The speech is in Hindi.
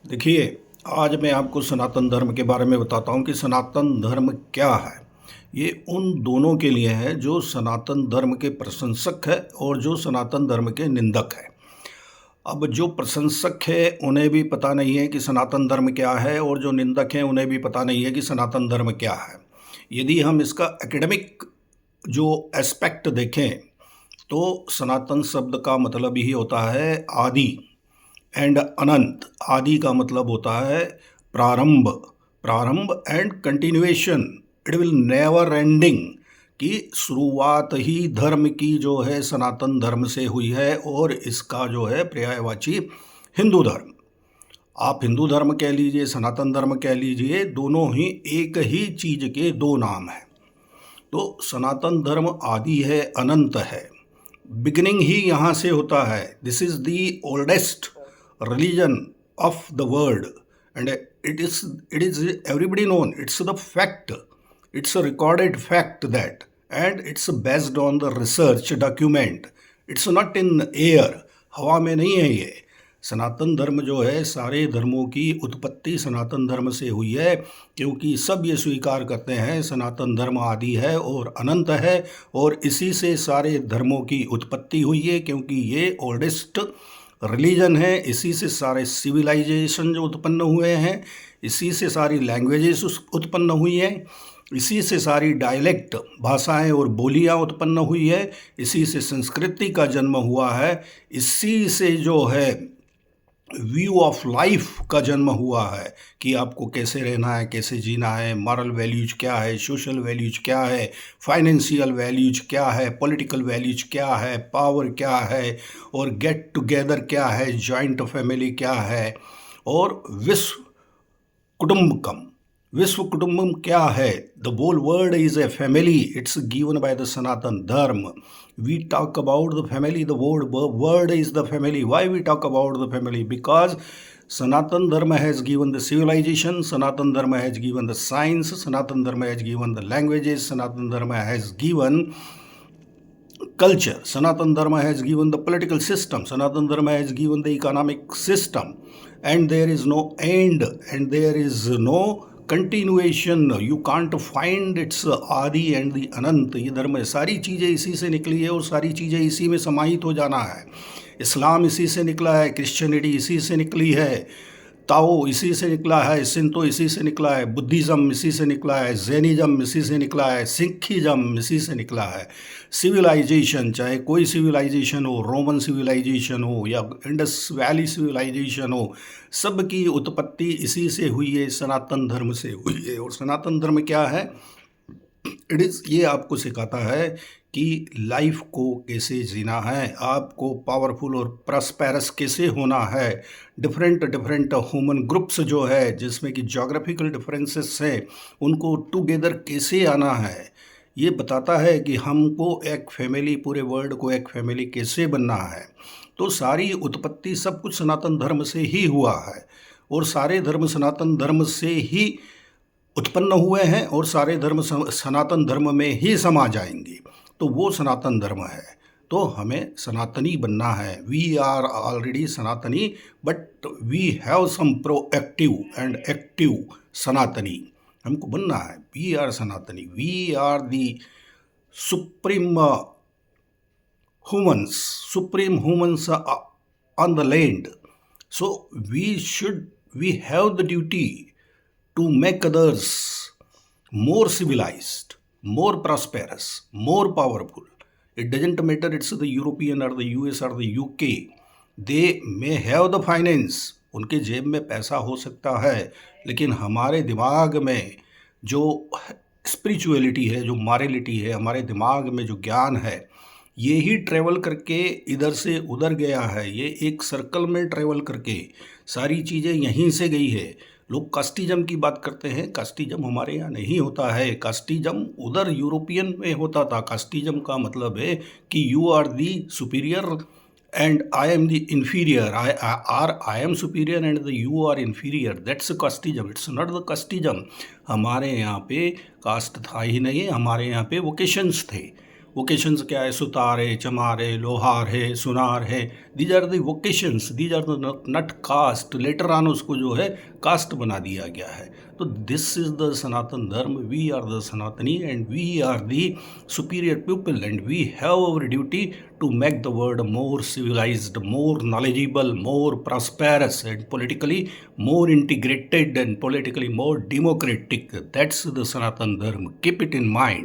देखिए, आज मैं आपको सनातन धर्म के बारे में बताता हूँ कि सनातन धर्म क्या है। ये उन दोनों के लिए है जो सनातन धर्म के प्रशंसक है और जो सनातन धर्म के निंदक है। अब जो प्रशंसक है उन्हें भी पता नहीं है कि सनातन धर्म क्या है, और जो निंदक हैं उन्हें भी पता नहीं है कि सनातन धर्म क्या है। यदि हम इसका एकेडमिक जो एस्पेक्ट देखें तो सनातन शब्द का मतलब ही होता है आदि एंड अनंत। आदि का मतलब होता है प्रारंभ, प्रारंभ and continuation. It will never ending, कि शुरुआत ही धर्म की जो है सनातन धर्म से हुई है, और इसका जो है पर्यायवाची हिंदू धर्म। आप हिंदू धर्म कह लीजिए, सनातन धर्म कह लीजिए, दोनों ही एक ही चीज के दो नाम हैं। तो सनातन धर्म आदि है, अनंत है, बिगिनिंग ही यहाँ से होता है। This is the oldest religion of the world, and it is everybody known, it's the fact, it's a recorded fact that, and it's based on the research document, it's not in air, हवा में नहीं है ये। सनातन धर्म जो है, सारे धर्मों की उत्पत्ति सनातन धर्म से हुई है, क्योंकि सब ये स्वीकार करते हैं सनातन धर्म आदि है और अनंत है, और इसी से सारे धर्मों की उत्पत्ति हुई है, क्योंकि ये ओल्डेस्ट रिलीजन है। इसी से सारे सिविलाइजेशन जो उत्पन्न हुए हैं, इसी से सारी लैंग्वेजेस उत्पन्न हुई हैं, इसी से सारी डायलेक्ट भाषाएं और बोलियां उत्पन्न हुई है, इसी से संस्कृति का जन्म हुआ है, इसी से जो है व्यू ऑफ लाइफ का जन्म हुआ है कि आपको कैसे रहना है, कैसे जीना है, मॉरल वैल्यूज क्या है, सोशल वैल्यूज क्या है, फाइनेंशियल वैल्यूज क्या है, पॉलिटिकल वैल्यूज क्या है, पावर क्या है, और गेट टुगेदर क्या है, जॉइंट फैमिली क्या है, और कुटुंबकम विश्व कुटुंबम क्या है। The whole world is a family, it's given by the Sanatan Dharma. We talk about the family, the world is the family. Why we talk about the family? Because Sanatan Dharma has given the civilisation, Sanatan Dharma has given the science, Sanatan Dharma has given the languages, Sanatan Dharma has given culture, sanatan dharma has given the political system, sanatan dharma has given the economic system, and there is no end and there is no continuation. You can't find its आदि and the अनंत। ये धर्म है, सारी चीज़ें इसी से निकली है और सारी चीज़ें इसी में समाहित हो जाना है। इस्लाम इसी से निकला है, क्रिश्चियनिटी इसी से निकली है, ताओ इसी से निकला है, सिंतो इसी से निकला है, बुद्धिज़्म इसी से निकला है, जैनिज़्म इसी से निकला है, सिखिज़्म इसी से निकला है। सिविलाइजेशन, चाहे कोई सिविलाइजेशन हो, रोमन सिविलाइजेशन हो या इंडस वैली सिविलाइजेशन हो, सब की उत्पत्ति इसी से हुई है, सनातन धर्म से हुई है। और सनातन धर्म क्या है? ये आपको सिखाता है कि लाइफ को कैसे जीना है, आपको पावरफुल और प्रॉस्पेरस कैसे होना है। डिफरेंट डिफरेंट ह्यूमन ग्रुप्स जो है, जिसमें कि जोग्राफिकल डिफरेंसेस हैं, उनको टुगेदर कैसे आना है। ये बताता है कि हमको एक फैमिली, पूरे वर्ल्ड को एक फैमिली कैसे बनना है। तो सारी उत्पत्ति सब कुछ सनातन धर्म से ही हुआ है, और सारे धर्म सनातन धर्म से ही उत्पन्न हुए हैं, और सारे धर्म सनातन धर्म में ही समा जाएंगे। तो वो सनातन धर्म है। तो हमें सनातनी बनना है। We are already Sanatani, but we have some proactive and active Sanatani. हमको बनना है। We are Sanatani, we are the supreme humans, supreme humans on the land. So we have the duty to make others more civilized, more prosperous, more powerful. It doesn't matter it's the European or the US or the UK. They may have the finance, उनके जेब में पैसा हो सकता है, लेकिन हमारे दिमाग में जो स्पिरिचुअलिटी है, जो मॉरलिटी है, हमारे दिमाग में जो ज्ञान है, ये ही ट्रेवल करके इधर से उधर गया है। ये एक सर्कल में ट्रेवल करके सारी चीज़ें यहीं से गई है। लोग कास्टिज्म की बात करते हैं, कास्टिज्म हमारे यहाँ नहीं होता है। कास्टिज्म उधर यूरोपियन में होता था। कास्टिज्म का मतलब है कि you are the superior and I am the inferior, I am superior and you are inferior. That's casteism, it's not the casteism. हमारे यहाँ पे कास्ट था ही नहीं, हमारे यहाँ पे वोकेशंस थे। वोकेशंस क्या है, सुतार है, चमार है, लोहार है, सुनार है, these are the vocations, these are the not caste. Later on उसको जो है कास्ट बना दिया गया है। तो this is the Sanatan Dharma, we are the Sanatani and we are the superior people and we have our duty to make the world more civilized, more knowledgeable, more prosperous, and politically more integrated and politically more democratic. That's the Sanatan Dharma. Keep it in mind.